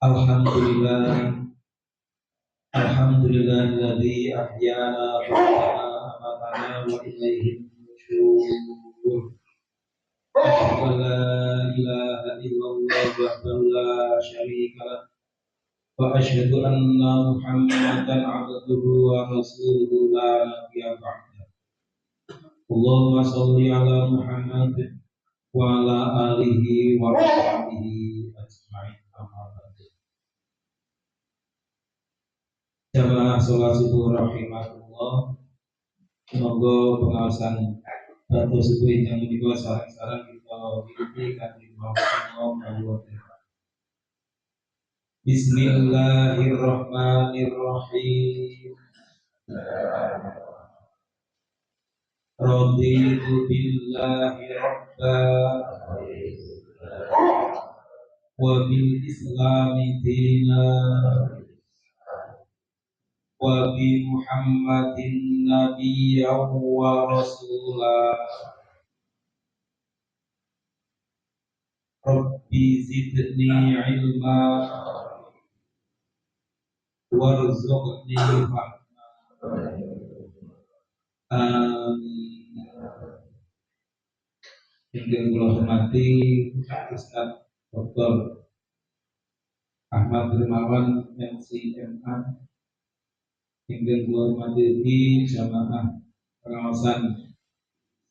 Alhamdulillah, alhamdulillahilladzi ahyana ba'da ma amatana wa ilaihi nusyur. Asyhadu an la ilaha illallah wahdahu la syarika lah wa asyhadu anna Muhammadan abduhu wa rasuluhu la nabiyya ba'da. Allahumma shalli ala Muhammad wa ala alihi wa sahbihi ajma'in. Jamaah sholat subuh rahimahullah. Semoga pengawasan batu subuh yang menikah sarang-sarang kita hidupi kanti Allah. Bismillahirrahmanirrahim. Raditu billahi rabba wa bil islami dina wa bi Muhammadin nabiyyan wa rasulah. Rabbi zidni ilma warzuqni fahma. Amin. Yang kula hormati Ustaz Dr. Ahmad Dermawan MCMA. Yang kula hormati jamaah pengawasan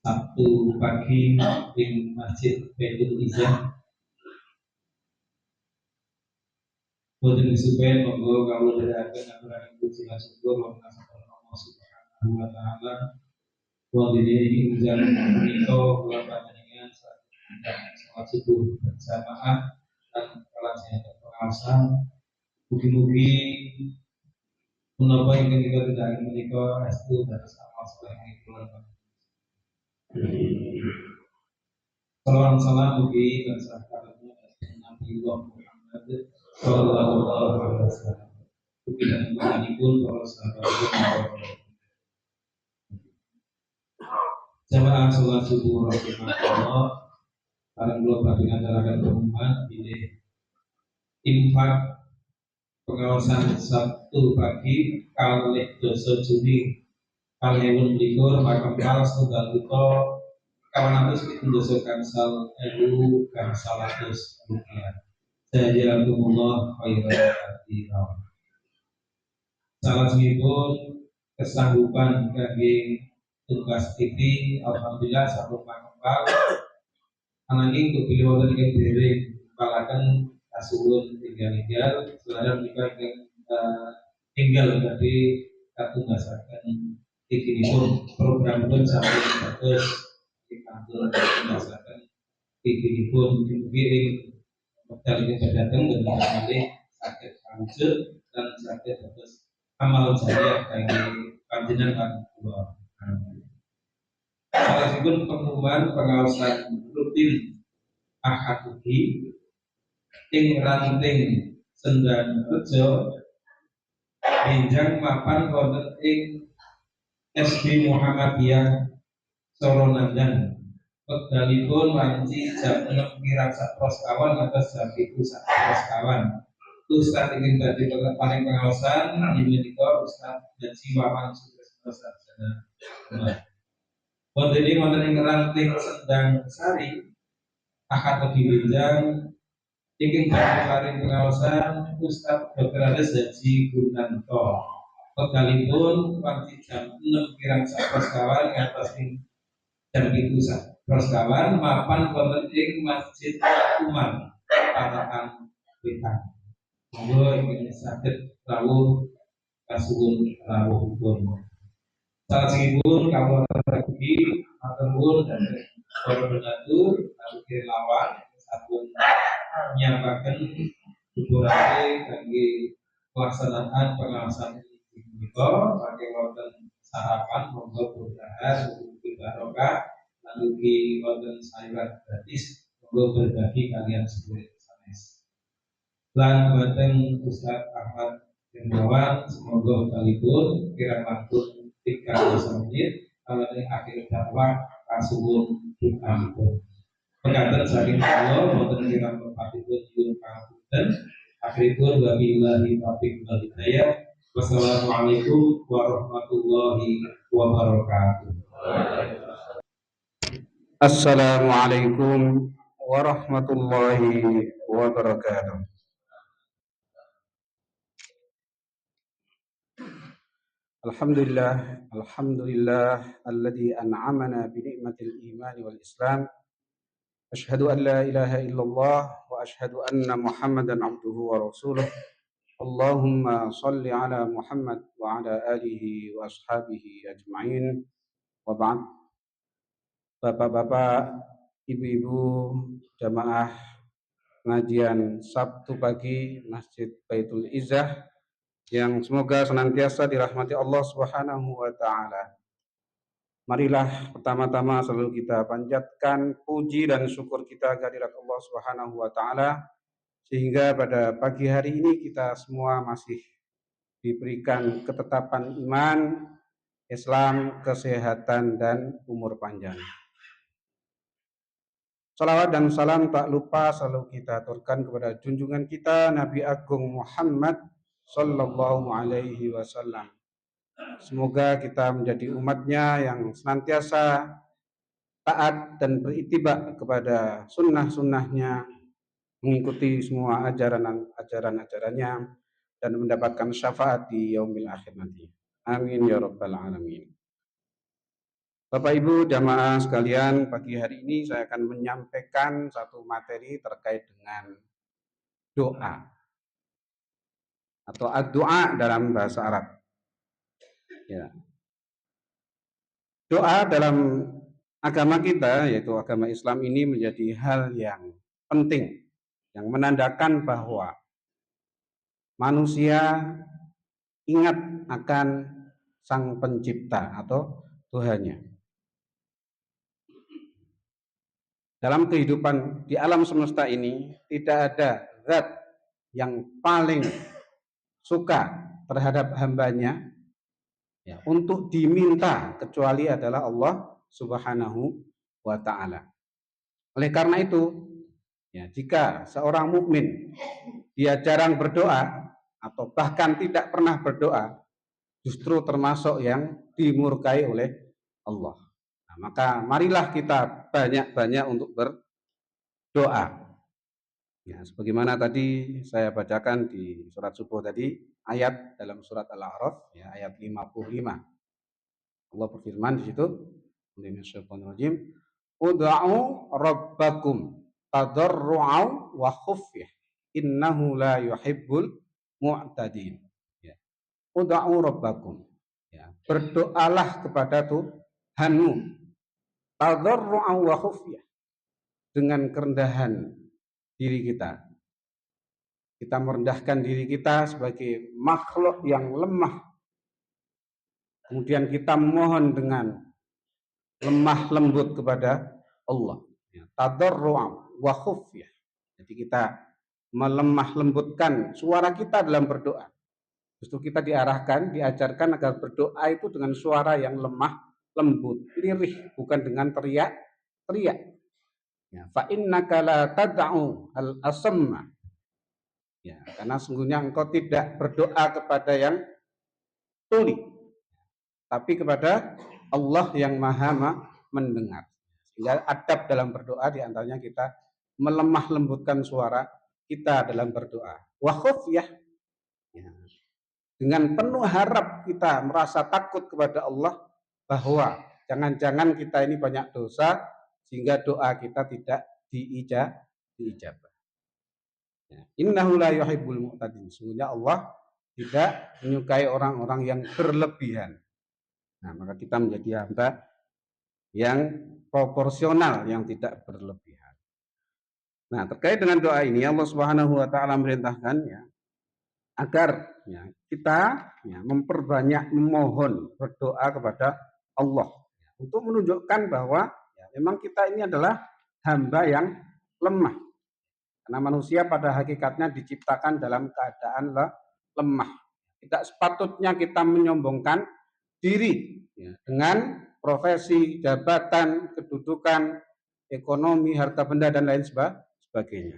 Sabtu pagi di Masjid Baitul Izah. Boten supaya monggo kawula dherekaken aturaken puji lan syukur marang Allah Subhanahu wa taala. Wa dene ujar menika kula panjenengan salat subuh berjamaah dan pelajaran pengawasan. Mugi-mugi menapa ingkang kita tidak menika astu dados amal saleh kula. Salam mugi tansah karunia Nabi Muhammad sallallahu alaihi wasallam. Mugi panjenenganipun para sahabat jamaah sholat subuh rahimahullah. Sekarang kula badhe ngandharaken pengumuman bilih infak pengawasan Sabtu pagi kalih 12 Juni 2021 Makam setunggal yuta 817 gangsal ewu gangsal atus rupiah. Jazakumullah khairan katsiran. Salajengipun kesanggupan kangge tugas TV alhamdulillah sampun makempal. Ananging kepilih wonten ing dereng balaken kasuwun tinggal-tinggal saudara menika tinggal badhe katunggasaken tikinipun programipun sampai terus dipantul katunggasaken tikinipun dipiring wekdal iki dateng dengan malih saged wujud dan saged terus amal jariah kangge panjenengan kula. Salahipun pengumuman pengawasan rutin Ahad ugi ing ranting Sendan Rejo benjang mapan wonten ing SD Muhammadiyah Soronandan. Wekdalipun wanci jam 6 kirang saproskawan atas jam 7 saproskawan. Ustaz ingin badhe paring pengawasan inggih menika Ustaz Haji Wawan Sutresno Sarjana. Wonten ing ranting Sendang Sari Ahad ugi benjang ingin paring pengawasan Ustaz Dr. Haji Gunanto. Wekdalipun wanci jam 6 kirang saproskawan ngantos jam 7 saproskawan mapan wonten ing Masjid Umar Parakan Wetan. Monggo ingkang saged rawuh kasuwun rawuhipun. Salajengipun kawula ugi matur nuwun dhateng para donatur lan relawan sampun nyampaken dukungan kangge pelaksanaan pengawasan menika pakai wonten sarapan monggo berkah ugi barokah lan ugi wonten sayuran gratis monggo berbagi kalian sedherek sanes. Lan boten Ustaz Ahmad Dermawan semoga kalipun kirang langkung 3 menit kalian akhir dakwah kasuwun doaipun. Pekaten saking kula boten kirang kepatipun nyuwun pangapunten Akhir itu wabillahi taufiq wal hidayah. Wassalamualaikum warahmatullahi wabarakatuh. Assalamualaikum warahmatullahi wabarakatuh. Alhamdulillah alladzi an'amana bi ni'matil iman wal islam. Asyhadu an la ilaha illallah wa asyhadu anna Muhammadan abduhu wa rasuluh. Allahumma salli ala Muhammad wa ala alihi wa ashabihi ajma'in. Wa ba'd. Bapak-bapak, ibu-ibu, jamaah pengajian Sabtu pagi Masjid Baitul Izzah yang semoga senantiasa dirahmati Allah Subhanahu wa taala. Marilah pertama-tama selalu kita panjatkan puji dan syukur kita kehadirat Allah Subhanahu wa taala sehingga pada pagi hari ini kita semua masih diberikan ketetapan iman, Islam, kesehatan dan umur panjang. Salawat dan salam tak lupa selalu kita aturkan kepada junjungan kita Nabi Agung Muhammad Sallallahu Alaihi Wasallam. Semoga kita menjadi umatnya yang senantiasa taat dan beritibak kepada sunnah-sunnahnya, mengikuti semua ajaran-ajarannya dan mendapatkan syafaat di yaumil akhir nanti. Amin ya rabbal alamin. Bapak Ibu jamaah sekalian, pagi hari ini saya akan menyampaikan satu materi terkait dengan doa atau ad-doa dalam bahasa Arab. Ya. Doa dalam agama kita, yaitu agama Islam ini menjadi hal yang penting, yang menandakan bahwa manusia ingat akan Sang Pencipta atau Tuhannya. Dalam kehidupan di alam semesta ini tidak ada zat yang paling suka terhadap hambanya ya, untuk diminta kecuali adalah Allah Subhanahu wa taala. Oleh karena itu, ya, jika seorang mukmin dia jarang berdoa atau bahkan tidak pernah berdoa, justru termasuk yang dimurkai oleh Allah. Nah, maka marilah kita banyak-banyak untuk berdoa. Ya, sebagaimana tadi saya bacakan di surat subuh tadi, ayat dalam surat Al-A'raf, ya, ayat 55. Allah berfirman di situ, Bismillahirrahmanirrahim, ud'u rabbakum tadarru'an wa khufyah, innahu la yuhibbul mu'tadin. Ya. Ud'u rabbakum. Ya, berdoalah kepada Tuhanmu tadarru'an wa khufyah, dengan kerendahan diri kita. Kita merendahkan diri kita sebagai makhluk yang lemah. Kemudian kita memohon dengan lemah lembut kepada Allah. Tadarru'an wa khufyah. Jadi kita melemah lembutkan suara kita dalam berdoa. Justru kita diarahkan, diajarkan agar berdoa itu dengan suara yang lemah lembut, lirih, bukan dengan teriak. Ya, fa innaka la tad'u al-asamma. Ya, karena sungguhnya engkau tidak berdoa kepada yang tuli, tapi kepada Allah yang maha mendengar. Sehingga adab dalam berdoa diantaranya kita melemah lembutkan suara kita dalam berdoa. Wa khufyah, ya, dengan penuh harap kita merasa takut kepada Allah bahwa jangan-jangan kita ini banyak dosa sehingga doa kita tidak diijabah. Innahu la yuhibbul mu'tadin. Sungguhnya Allah tidak menyukai orang-orang yang berlebihan. Nah, maka kita menjadi hamba yang proporsional, yang tidak berlebihan. Nah, terkait dengan doa ini Allah Subhanahu wa taala merintahkan ya agar ya, kita ya, memperbanyak memohon berdoa kepada Allah ya, untuk menunjukkan bahwa ya, memang kita ini adalah hamba yang lemah. Karena manusia pada hakikatnya diciptakan dalam keadaan lemah. Tidak sepatutnya kita menyombongkan diri ya, dengan profesi, jabatan, kedudukan, ekonomi, harta benda dan lain sebagainya.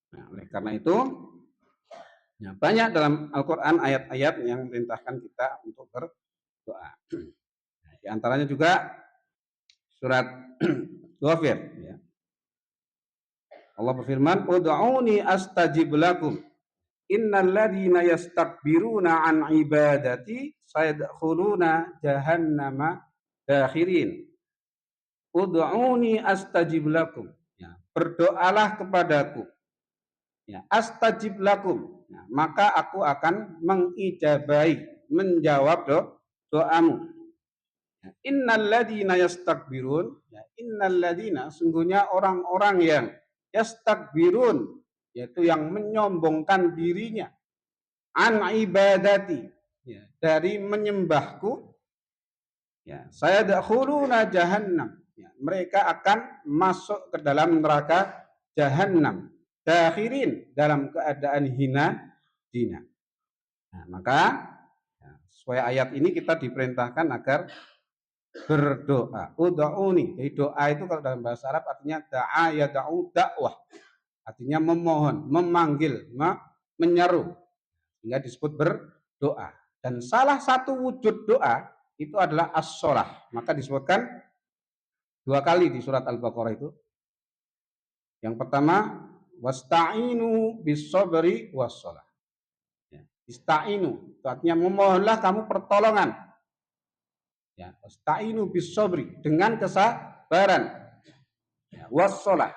Nah, oleh karena itu, ya, banyak dalam Al-Quran ayat-ayat yang memerintahkan kita untuk berdoa. Nah, di antaranya juga surat Ghafir. Ya. Allah berfirman, "Ud'uni astajib lakum. Innal ladzina yastakbiruna an ibadati sayadkhuluna jahannama dakhirin." Ud'uni astajib lakum. Ya, berdoalah kepadaku. Ya, astajib lakum. Ya, maka aku akan mengijabahi, menjawab doamu. Ya, innal ladzina yastakbirun, ya, innal ladzina, sungguhnya orang-orang yang yastakbirun, yaitu yang menyombongkan dirinya, an ibadati, ya, dari menyembahku, ya, saya dakhuluna jahannam, ya, mereka akan masuk ke dalam neraka jahannam, dakhirin, dalam keadaan hina. Nah, maka ya, sesuai ayat ini kita diperintahkan agar berdoa. Ud'uni, jadi doa itu kalau dalam bahasa Arab artinya da'a yad'u dakwah, artinya memohon, memanggil, menyeru, sehingga disebut berdoa. Dan salah satu wujud doa itu adalah as-shalah. Maka disebutkan 2 kali di surat Al-Baqarah itu. Yang pertama, wasta'inu bis-sabri was-shalah. Ya, ista'inu, itu artinya memohonlah kamu pertolongan. Ya, wasta'inu bis-sabri, dengan kesabaran. Ya, was-shalah,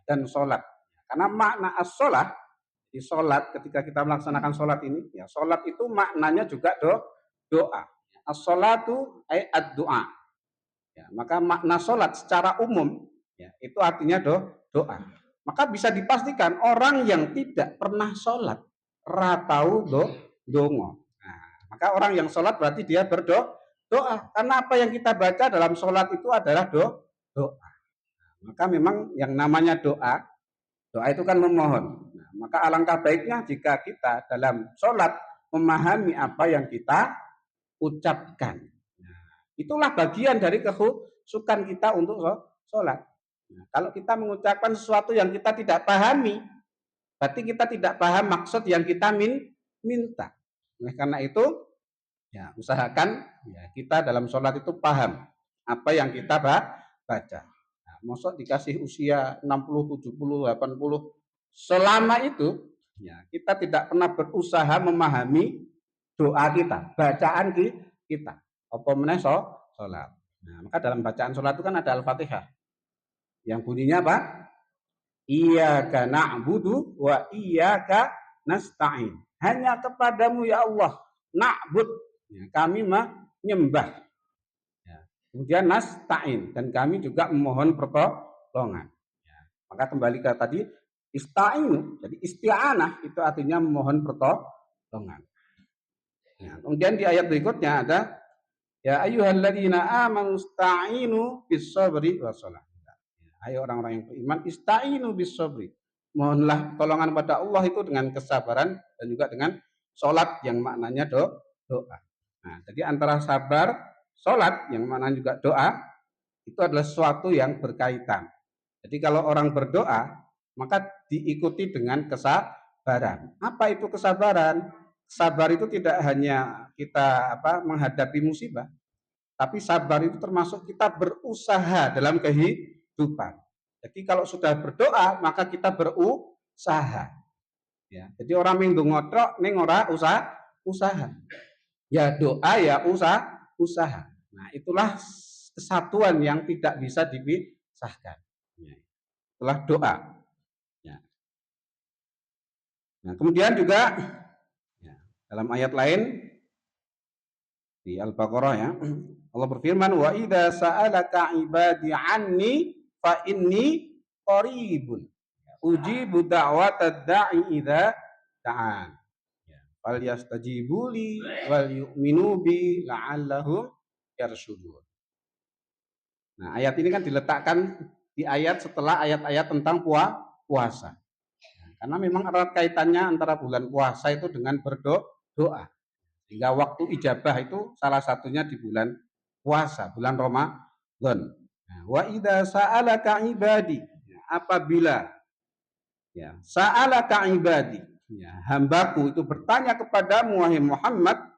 dan sholat. Karena makna as-shalah di sholat, ketika kita melaksanakan sholat ini, ya sholat itu maknanya juga doa. As-sholatu ay ad-doa. Ya, maka makna sholat secara umum, ya, itu artinya doa. Maka bisa dipastikan orang yang tidak pernah sholat ratau dongo. Nah, maka orang yang sholat berarti dia berdoa. Karena apa yang kita baca dalam sholat itu adalah doa. Maka memang yang namanya doa itu kan memohon. Nah, maka alangkah baiknya jika kita dalam sholat memahami apa yang kita ucapkan. Nah, itulah bagian dari kekhusyukan kita untuk sholat. Nah, kalau kita mengucapkan sesuatu yang kita tidak pahami, berarti kita tidak paham maksud yang kita minta. Oleh karena itu, ya usahakan ya kita dalam sholat itu paham apa yang kita baca. Nah, maksud dikasih usia 60, 70, 80, selama itu ya kita tidak pernah berusaha memahami doa kita, bacaan kita. Apa meneh sholat. Nah, maka dalam bacaan sholat itu kan ada Al-Fatihah. Yang bunyinya apa? Iyyaka na'budu wa iyyaka nasta'in. Hanya kepadamu ya Allah na'bud. Ya, kami menyembah. Ya. Kemudian nasta'in, dan kami juga memohon pertolongan. Ya. Maka kembali ke tadi ista'inu, jadi isti'anah itu artinya memohon pertolongan. Ya. Kemudian di ayat berikutnya ada ya ayyuhalladzina amanu ista'inu bis-sabri was-shalah. Ayo orang-orang yang beriman, ista'inu bis-sabri. Mohonlah pertolongan pada Allah itu dengan kesabaran dan juga dengan sholat yang maknanya doa. Nah, jadi antara sabar, sholat yang maknanya juga doa, itu adalah sesuatu yang berkaitan. Jadi kalau orang berdoa, maka diikuti dengan kesabaran. Apa itu kesabaran? Sabar itu tidak hanya kita menghadapi musibah, tapi sabar itu termasuk kita berusaha dalam kehidupan. Jadi kalau sudah berdoa, maka kita berusaha. Ya, jadi orang minggu ngotrok ning ora usaha. Ya doa ya usaha. Nah, itulah kesatuan yang tidak bisa dipisahkan. Ya, itulah doa. Ya. Nah, kemudian juga ya, dalam ayat lain di Al-Baqarah ya, Allah berfirman, wa idza sa'alaka ibadi anni fa inni qaribun ujibu da'watad da'i idza da'an. Ya, fal yastajibu li wal yu'minu bi la'allahum yarshudun. Nah, ayat ini kan diletakkan di ayat setelah ayat-ayat tentang puasa. Nah, karena memang erat kaitannya antara bulan puasa itu dengan berdoa. Sehingga waktu ijabah itu salah satunya di bulan puasa, bulan Ramadan. Nah, wa idza sa'alaka ibadi, apabila Ya, sa'alaka ibadi. Ya, hambaku itu bertanya kepadamu wahai Muhammad,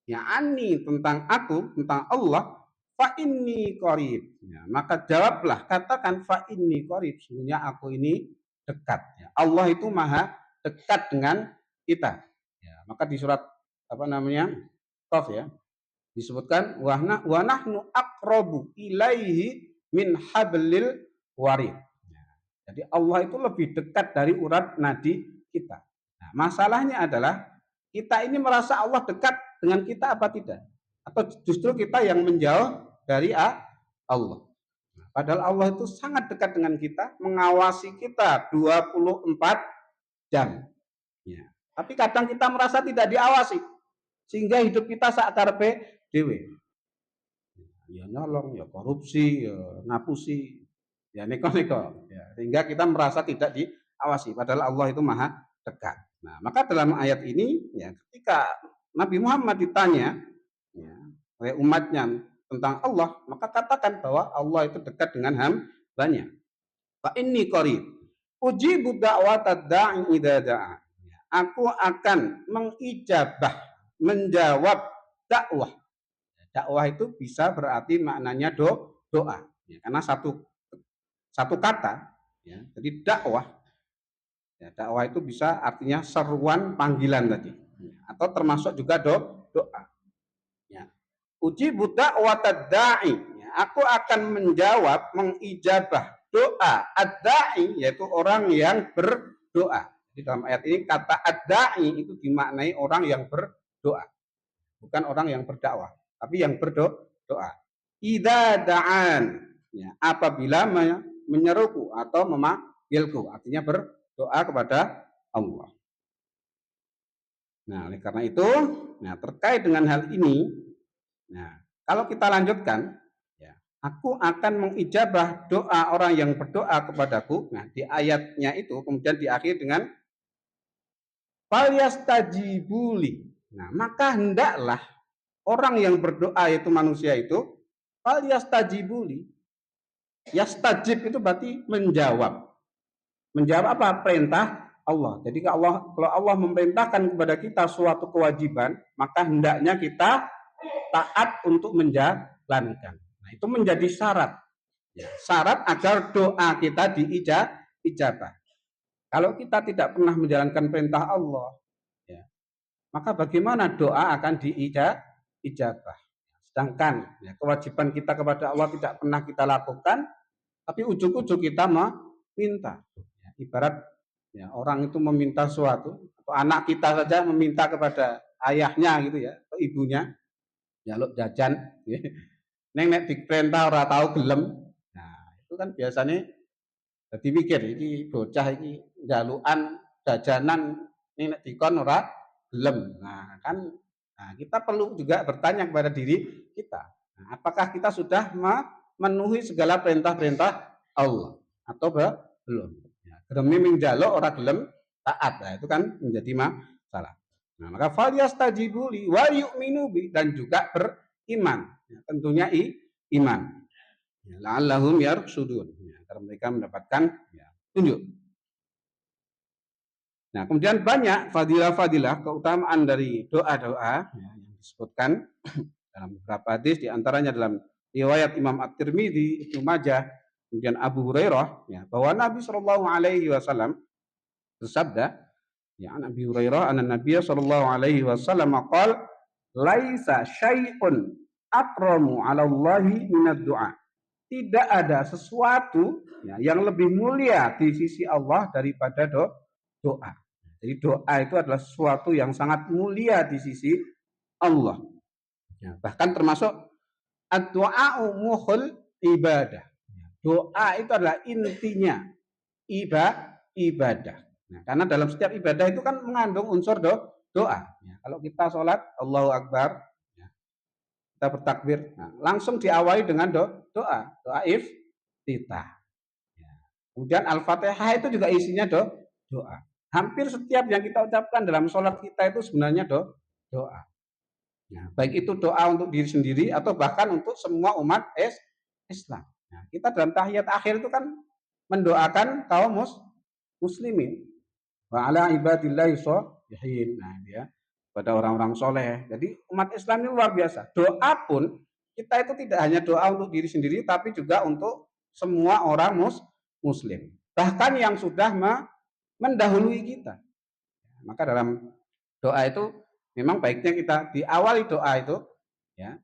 ya ani tentang aku, tentang Allah, fa inni qarib. Ya, maka jawablah, katakan fa inni qarib, sesungguhnya aku ini dekat. Ya, Allah itu maha dekat dengan kita. Ya, maka di surat apa namanya? Qaf ya, disebutkan wa nahnu aqrabu ilaihi min hablil warid. Jadi Allah itu lebih dekat dari urat nadi kita. Nah, masalahnya adalah kita ini merasa Allah dekat dengan kita apa tidak? Atau justru kita yang menjauh dari Allah. Padahal Allah itu sangat dekat dengan kita, mengawasi kita 24 jam. Ya. Tapi kadang kita merasa tidak diawasi, sehingga hidup kita sakarpe dewe. Ya nyolong, ya korupsi, ya ngapusi, ya neko-neko. Ya, sehingga kita merasa tidak diawasi, padahal Allah itu maha dekat. Nah, maka dalam ayat ini, ya, ketika Nabi Muhammad ditanya ya, oleh umatnya tentang Allah, maka katakan bahwa Allah itu dekat dengan hambanya. Fa inni qarib ujibu da'watad da'i idza da'a. Aku akan mengijabah, menjawab dakwah. Dakwah itu bisa berarti maknanya doa. Ya, karena satu kata. Ya, jadi dakwah. Ya, dakwah itu bisa artinya seruan panggilan tadi. Ya, atau termasuk juga doa. Ya. Ujibu da'watad da'i. Ya, aku akan menjawab, mengijabah doa ad-da'i, yaitu orang yang berdoa. Di dalam ayat ini kata ad-da'i itu dimaknai orang yang berdoa, bukan orang yang berdakwah, tapi yang berdoa. Idza da'an, ya, apabila menyeruku atau memanggilku, artinya berdoa kepada Allah. Nah, oleh karena itu, nah terkait dengan hal ini, nah kalau kita lanjutkan, ya, aku akan mengijabah doa orang yang berdoa kepadaku. Nah, di ayatnya itu kemudian diakhiri dengan falyastajibuli. Nah, maka hendaklah orang yang berdoa itu manusia itu falyastajibuli. Yastajib itu berarti menjawab. Menjawab apa? Perintah Allah. Jadi kalau Allah memerintahkan kepada kita suatu kewajiban, maka hendaknya kita taat untuk menjalankan. Nah, itu menjadi syarat. Ya, syarat agar doa kita diijabah. Kalau kita tidak pernah menjalankan perintah Allah, ya, maka bagaimana doa akan diijabah? Sedangkan ya, kewajiban kita kepada Allah tidak pernah kita lakukan, tapi ujuk-ujuk kita meminta. Ya, ibarat ya, orang itu meminta sesuatu, atau anak kita saja meminta kepada ayahnya gitu ya, atau ibunya, jaluk jajan, ya. Neng nek diperintah ora tahu gelem. Nah, itu kan biasanya jadi mikir iki bocah iki jalukan jajanan ini nek dikon ora gelem. Nah, kan kita perlu juga bertanya kepada diri kita. Nah, apakah kita sudah memenuhi segala perintah-perintah Allah atau belum? Ya, demi menjaluk ora gelem taat. Nah, itu kan menjadi masalah. Nah, maka falyastajibu li wa yu'minu bi, dan juga beriman. Ya, tentunya iman. Ya, la'allahum yarshudun. Ya, agar mereka mendapatkan ya, tunjuk. Nah, kemudian banyak fadilah-fadilah keutamaan dari doa-doa ya, yang disebutkan dalam beberapa hadis, di antaranya dalam riwayat Imam At-Tirmidzi, Ibnu Majah, kemudian Abu Hurairah, ya, bahwa Nabi Shallallahu Alaihi Wasallam bersabda, ya, Nabi Hurairah, anan Nabi Shallallahu Alaihi Wasallam qol, laisa syai'un akramu 'ala Allahi minad du'a. Tidak ada sesuatu ya, yang lebih mulia di sisi Allah daripada doa. Jadi doa itu adalah sesuatu yang sangat mulia di sisi Allah. Ya, bahkan termasuk ad-du'a'u mukhul ibadah. Doa itu adalah intinya ibadah. Nah, karena dalam setiap ibadah itu kan mengandung unsur doa. Ya, kalau kita sholat, Allahu Akbar, ya, kita bertakbir, nah, langsung diawali dengan doa iftitah. Ya. Kemudian Al-Fatihah itu juga isinya doa. Hampir setiap yang kita ucapkan dalam sholat kita itu sebenarnya doa. Nah, baik itu doa untuk diri sendiri atau bahkan untuk semua umat Islam. Nah, kita dalam tahiyat akhir itu kan mendoakan kaum muslimin wa ala ibadillahi sholihin. Nah, dia pada orang-orang soleh. Jadi umat Islam ini luar biasa. Doa pun kita itu tidak hanya doa untuk diri sendiri, tapi juga untuk semua orang muslim. Bahkan yang sudah mendahului kita. Maka dalam doa itu memang baiknya kita diawali doa itu ya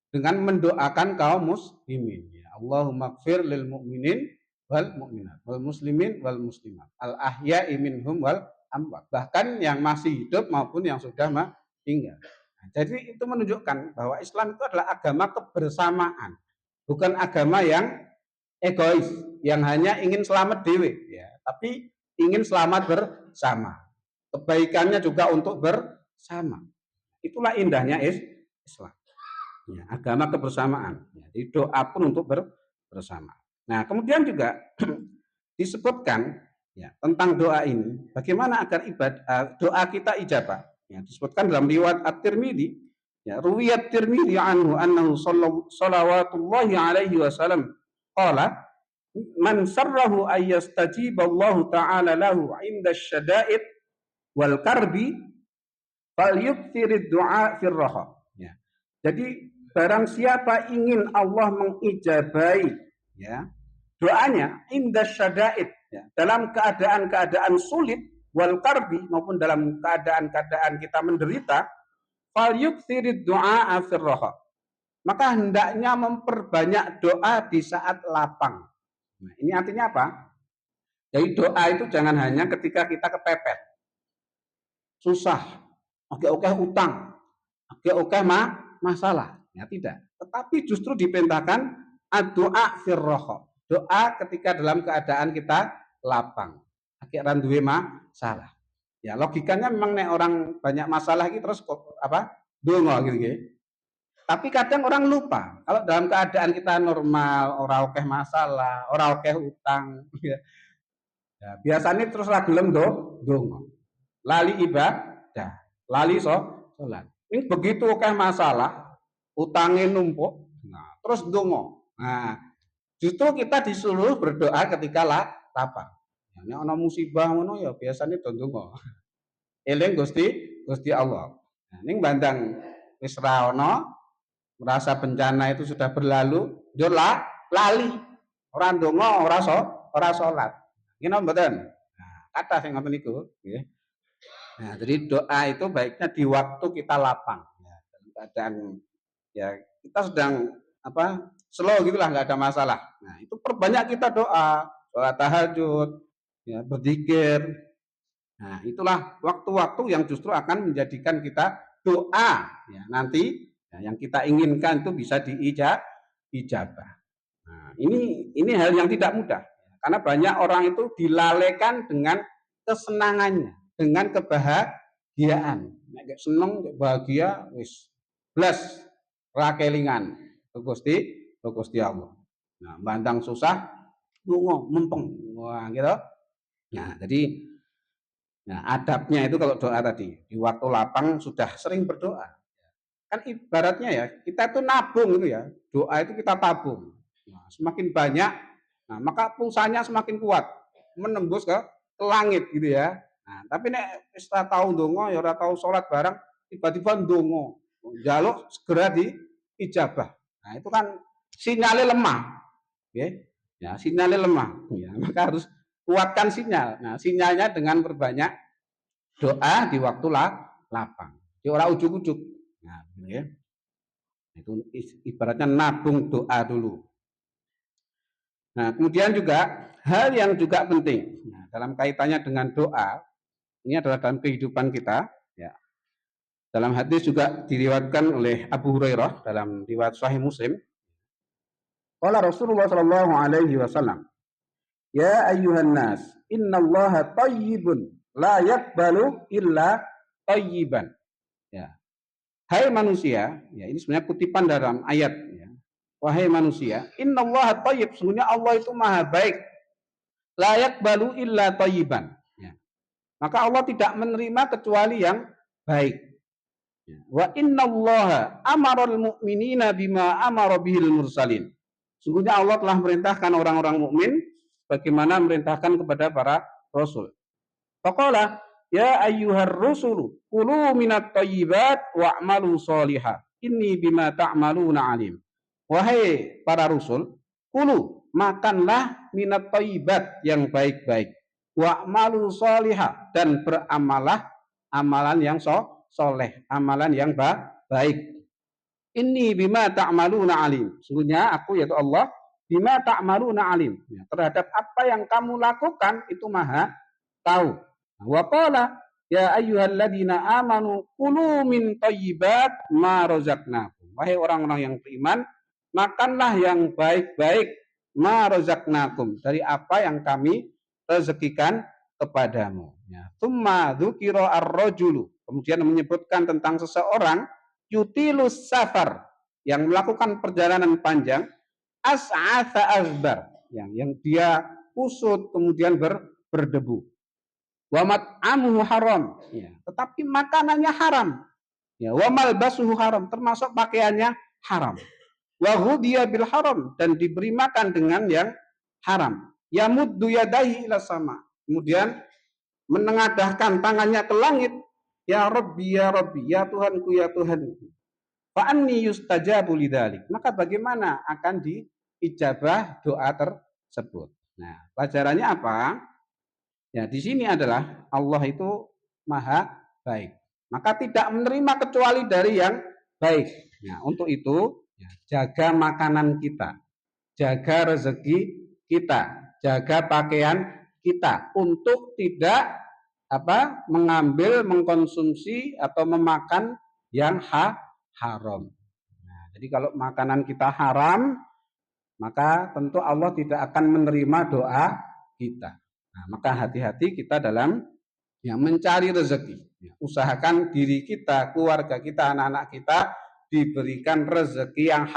dengan mendoakan kaum muslimin. Ya, Allahumma gfir lil mu'minin wal mu'minat wal muslimin wal muslimat al ahya'i minhum wal amwat, bahkan yang masih hidup maupun yang sudah meninggal. Nah, jadi itu menunjukkan bahwa Islam itu adalah agama kebersamaan, bukan agama yang egois, yang hanya ingin selamat dewe, ya, tapi ingin selamat bersama. Kebaikannya juga untuk bersama. Itulah indahnya Islam. Ya, agama kebersamaan. Jadi doa pun untuk bersama. Nah, kemudian juga disebutkan ya tentang doa ini, bagaimana agar doa kita ijabah. Ya, disebutkan dalam riwayat At-Tirmidzi, ya, ruwiyat Tirmidzi anhu annahu sallallahu alaihi wasallam qala man sarrahu ayyastajiballahu ta'ala lahu 'inda syada'id wal karbi falyuktsirid du'a fir raha. Ya. Jadi barang siapa ingin Allah mengijabahi ya doanya inda syada'id ya, dalam keadaan-keadaan sulit wal karbi maupun dalam keadaan-keadaan kita menderita, falyuktsirid du'a fir raha. Maka hendaknya memperbanyak doa di saat lapang. Nah, ini artinya apa? Jadi doa itu jangan hanya ketika kita kepepet, susah, oke utang, oke masalah, ya tidak. Tetapi justru diperintahkan doa firroho, doa ketika dalam keadaan kita lapang, akhirnya duwe masalah. Ya logikanya memang nek orang banyak masalah gitu terus apa dongo gitu. Tapi kadang orang lupa kalau dalam keadaan kita normal, ora oke masalah, ora oke utang, ya. Ya, biasanya terus gelem dongo. Lali ibadah, lali sholat. Ini begitu oke masalah, utangnya numpuk, nah, terus dongo. Nah, justru kita disuruh berdoa ketika lapang. Ini ana musibah ngono ya biasanya dongo. Eling Gusti Allah. Nah, ini bandang wis ra ono, merasa bencana itu sudah berlalu, yo lali. Ora ndonga, ora salat. Ngene mboten? Nah, kathah sing ngoten niku, nggih. Nah, jadi doa itu baiknya di waktu kita lapang, ya, dalam keadaan ya kita sedang apa slow gitulah nggak ada masalah. Nah, itu perbanyak kita doa, sholat tahajud, ya, berzikir. Nah, itulah waktu-waktu yang justru akan menjadikan kita doa ya, nanti ya, yang kita inginkan itu bisa diijabah. Nah, ini hal yang tidak mudah karena banyak orang itu dilalaikan dengan kesenangannya, dengan kebahagiaan. Nek seneng, bahagia, wis blas ra kelingan Gusti Allah. Nah, bandang susah, lungo mempeng. Wah, gitu. Nah, jadi adabnya itu kalau doa tadi di waktu lapang sudah sering berdoa. Kan ibaratnya ya kita itu nabung itu ya, doa itu kita tabung. Nah, semakin banyak, nah maka pulsanya semakin kuat, menembus ke langit gitu ya. Nah, tapi nek wis ora tau ndonga ya ora tau salat bareng, tiba-tiba ndonga, njaluk segera diijabah. Nah, itu kan sinyalnya lemah. Oke. Ya, sinyalnya lemah. Ya, maka harus kuatkan sinyal. Nah, sinyalnya dengan berbanyak doa di waktu lapang. Di ora ujuk-ujuk. Nah, ya. Itu ibaratnya nabung doa dulu. Nah, kemudian juga hal yang juga penting. Nah, dalam kaitannya dengan doa, ini adalah dalam kehidupan kita. Ya. Dalam hadis juga diriwayatkan oleh Abu Hurairah dalam riwayat Sahih Muslim. Qala Rasulullah sallallahu alaihi wasallam, "Ya ayyuhan nas, innallaha thayyibun la yaqbalu illa thayyiban." Ya. Hai manusia, ya ini sebenarnya kutipan dalam ayat ya. Wahai manusia, innallaha thayyib, sesungguhnya Allah itu maha baik. La yaqbalu illa thayyiban. Ya. Maka Allah tidak menerima kecuali yang baik. Ya. Wa innallaha amaral mu'minina bima amara bihil mursalin. Sesungguhnya Allah telah merintahkan orang-orang mukmin sebagaimana merintahkan kepada para rasul. Faqala ya ayyuhar rusulu kulu minat thayyibat wa'malu sholihah inni bima ta'maluna alim. Wahai para rasul, kulu makanlah minat thayyibat yang baik-baik, wa'malu sholihah dan beramalah amalan yang soleh, amalan yang baik. Inni bima ta'maluna alim. Sungguhnya aku yaitu Allah bima ta'maluna alim. Ya, terhadap apa yang kamu lakukan itu maha tahu. Wa qala ya ayyuhalladzina amanu kulu min thayyibat ma razaqnakum. Wahai orang-orang yang beriman, makanlah yang baik-baik ma razaqnakum, dari apa yang kami rezekikan kepadamu. Ya. Tsumma dzukira ar-rajulu. Kemudian menyebutkan tentang seseorang yutilus safar, yang melakukan perjalanan panjang, as'atha azbar, yang dia kusut kemudian berdebu. Wa mat'amuhu haram, ya, tetapi makanannya haram. Ya, wa malbasuhu haram, termasuk pakaiannya haram. Wa ghudiya bil haram, dan diberi makan dengan yang haram. Yamuddu yadaihi ila sama, kemudian menengadahkan tangannya ke langit. Ya Rabbi, ya Rabbi, ya Tuhanku, ya Tuhanku. Fa'anni yustajabu lidzalik. Maka bagaimana akan diijabah doa tersebut? Nah, pelajarannya apa? Ya, di sini adalah Allah itu maha baik. Maka tidak menerima kecuali dari yang baik. Nah, untuk itu ya, jaga makanan kita, jaga rezeki kita, jaga pakaian kita untuk tidak mengambil, mengkonsumsi atau memakan yang haram. Nah, jadi kalau makanan kita haram, maka tentu Allah tidak akan menerima doa kita. Nah, maka hati-hati kita dalam mencari rezeki. Ya, usahakan diri kita, keluarga kita, anak-anak kita diberikan rezeki yang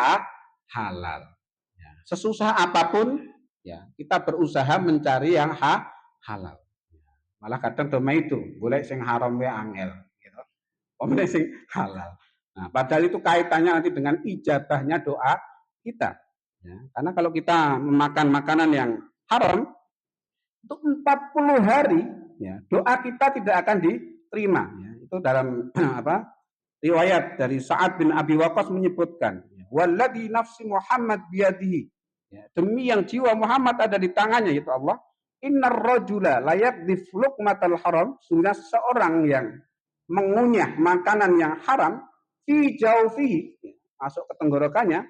halal. Ya, sesusah apapun, ya kita berusaha mencari yang halal. Malah kadang doma itu, boleh sing haram we angel, gitu. Boleh sing halal. Nah, padahal itu kaitannya nanti dengan ijabahnya doa kita. Ya, karena kalau kita memakan makanan yang haram, itu 40 hari, ya, doa kita tidak akan diterima. Ya, itu dalam riwayat dari Sa'ad bin Abi Waqqas menyebutkan, walladzi nafsi Muhammad biyadihi, ya, demi yang jiwa Muhammad ada di tangannya, yaitu Allah. Innar rajula layak difluqmatal haram, sehingga seseorang yang mengunyah makanan yang haram, fi jaufihi, masuk ke tenggorokannya,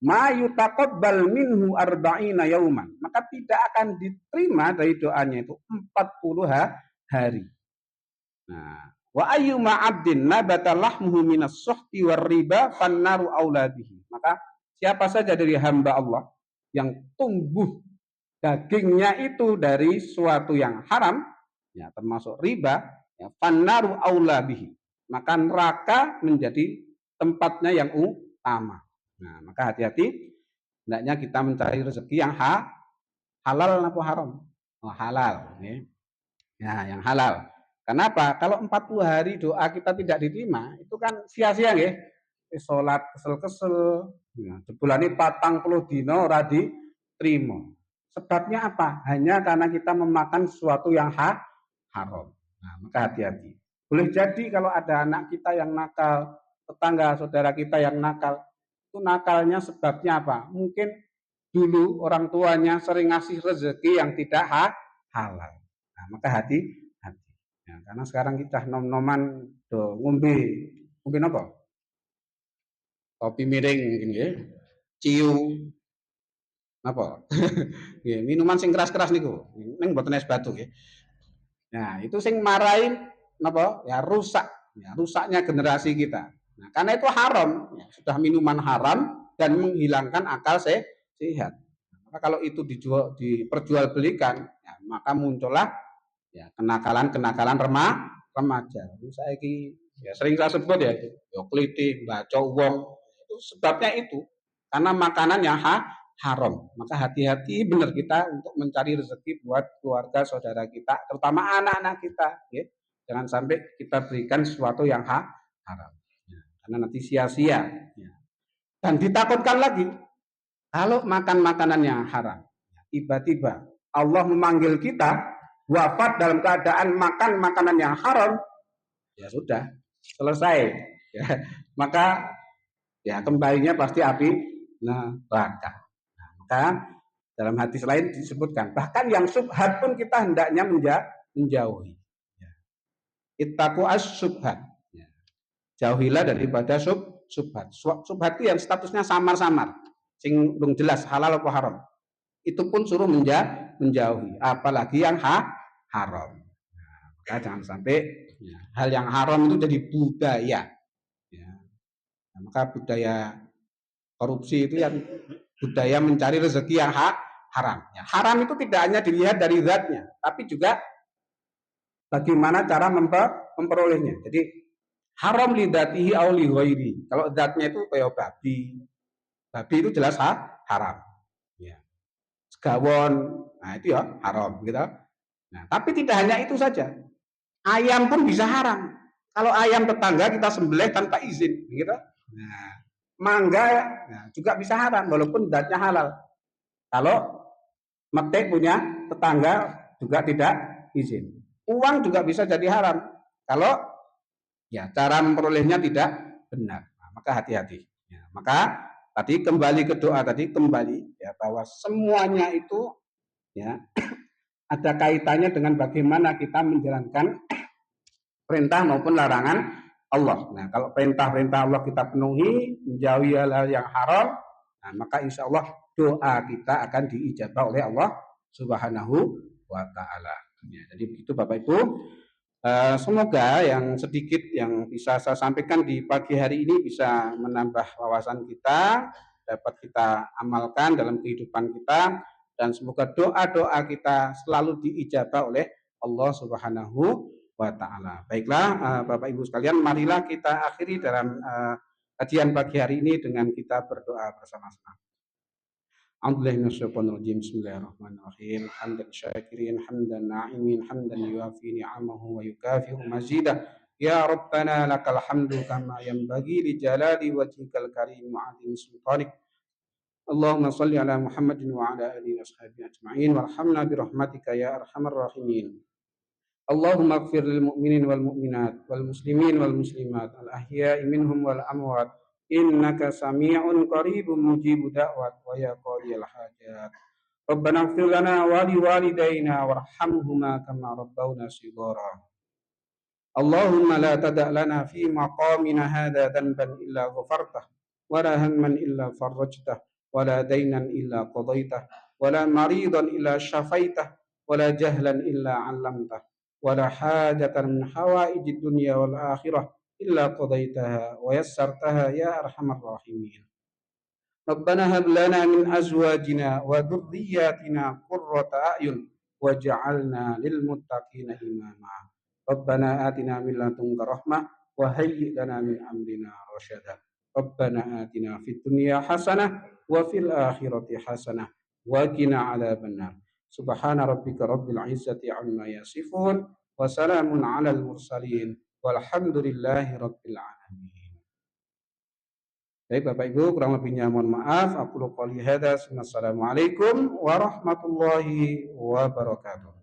ma yutaqabbal minhu arba'ina yauman, maka tidak akan diterima dari doanya itu 40 hari. Nah, wa ayyuma 'abdin nabata lahmuhu minas suhti war riba fannaru auladihi, maka siapa saja dari hamba Allah yang tumbuh dagingnya itu dari suatu yang haram, ya termasuk riba, ya fannaru aulabihi, maka neraka menjadi tempatnya yang utama. Nah, maka hati-hati, hendaknya kita mencari rezeki yang halal atau haram. Oh, halal, ya. Ya, yang halal. Kenapa? Kalau 40 hari doa kita tidak diterima, itu kan sia-sia, ya. Sholat kesel-kesel, ya, jebulane 40 dina ora diterima. Sebabnya apa? Hanya karena kita memakan sesuatu yang haram. Nah, maka hati-hati. Boleh jadi kalau ada anak kita yang nakal, tetangga saudara kita yang nakal, itu nakalnya sebabnya apa? Mungkin dulu orang tuanya sering ngasih rezeki yang tidak halal. Nah, maka hati-hati. Ya, karena sekarang kita nom-noman do ngombe apa? Kopi miring mungkin ya. Ciu apa? Ya, minuman sing keras-keras niku. Ning mboten es batu nggih. Nah, itu sing marahin napa? Ya rusak. Ya, rusaknya generasi kita. Nah, karena itu haram, ya, sudah minuman haram dan menghilangkan akal sehat. Maka kalau itu diperjualbelikan, ya, maka muncullah ya kenakalan-kenakalan remaja. Saiki ya sering saya sebut ya, kliti, baca wong, itu sebabnya itu karena makanan yang haram. Maka hati-hati benar kita untuk mencari rezeki buat keluarga saudara kita, terutama anak-anak kita, ya. Jangan sampai kita berikan sesuatu yang haram, ya, karena nanti sia-sia, ya. Dan ditakutkan lagi kalau makan makanan yang haram, tiba-tiba Allah memanggil kita wafat dalam keadaan makan makanan yang haram, ya sudah selesai. Ya, maka ya kembalinya pasti api neraka. Nah, maka dalam hadis lain disebutkan bahkan yang subhat pun kita hendaknya menjauhi. Ya. Ittaqu as-subhat. Ya. Jauhilah daripada subhat. Subhat itu yang statusnya samar-samar, sing belum jelas halal atau haram. Itu pun suruh menjauhi, apalagi yang haram. Nah, maka jangan sampai ya, hal yang haram itu jadi budaya. Ya. Nah, maka budaya korupsi itu yang budaya mencari rezeki yang haram. Ya, haram itu tidak hanya dilihat dari zatnya, tapi juga bagaimana cara memperolehnya. Jadi haram lidatihi au li ghairi. Kalau zatnya itu kayak babi. Babi itu jelas haram. Ya. Segawon, nah itu ya haram gitu. Nah, tapi tidak hanya itu saja. Ayam pun bisa haram. Kalau ayam tetangga kita sembelih tanpa izin, gitu. Nah, mangga nah, juga bisa haram walaupun zatnya halal. Kalau metik punya tetangga juga tidak izin. Uang juga bisa jadi haram kalau ya cara memperolehnya tidak benar. Nah, maka hati-hati. Ya, maka tadi kembali ke doa tadi kembali ya bahwa semuanya itu ya ada kaitannya dengan bagaimana kita menjalankan perintah maupun larangan Allah. Nah, kalau perintah-perintah Allah kita penuhi, menjauhi hal-hal yang haram, nah, maka insya Allah doa kita akan diijabah oleh Allah Subhanahu wa Ta'ala. Ya, jadi begitu Bapak Ibu. Semoga yang sedikit yang bisa saya sampaikan di pagi hari ini bisa menambah wawasan kita, dapat kita amalkan dalam kehidupan kita, dan semoga doa-doa kita selalu diijabah oleh Allah Subhanahu wa Ta'ala. Baiklah Bapak Ibu sekalian, marilah kita akhiri dalam kajian pagi hari ini dengan kita berdoa bersama-sama. Bismillahirrahmanirrahim. Hamdan syakirin, hamdan na'imin, hamdan yuafi ni'amahu wa yukafi'u mazidah. Ya Rabbana lakal hamdu kama yanbaghi li jalali wajhikal karim wa 'azimi sultanik. Allahumma salli ala Muhammadin wa ala alihi washabihi ajma'in warhamna bi rahmatika ya arhamar rahimin. Allahumma ighfir lil mu'minin wal mu'minat wal muslimin wal muslimat al ahya'i minhum wal amwat innaka sami'un qaribun mujibud da'wat wa ya qadiyal hajat. Rabbana ighfir lana wa li walidayna warhamhuma kama rabbawna shighara. Allahumma la tada' lana fi maqamina hadha dhanban illa ghafartah wa la hamman illa farajtah wa la daynan illa qadaitah wa la maridan illa syafaitah wa la jahlan illa 'allamtah wa la hajatan min hawaijid dunya wal akhirah illa qadaitaha wa yassartaha ya arhamar rahimin. Rabbana hab lana min azwajina wa dhurriyyatina qurrata a'yun waj'alna lil muttaqina imama. Rabbana atina min ladunka rahmah wa hayyi' lana min amrina rasyada. Rabbana atina fid dunya hasanah wa fil akhirati hasanah wa qina 'adzabannar. Subhana rabbika rabbil izzati 'amma yasifun wa salamun 'alal mursalin. Walhamdulillahi rabbil alamin. Baik Bapak Ibu, kurang lebihnya mohon maaf. Aku qouli hadza. Assalamualaikum warahmatullahi wabarakatuh.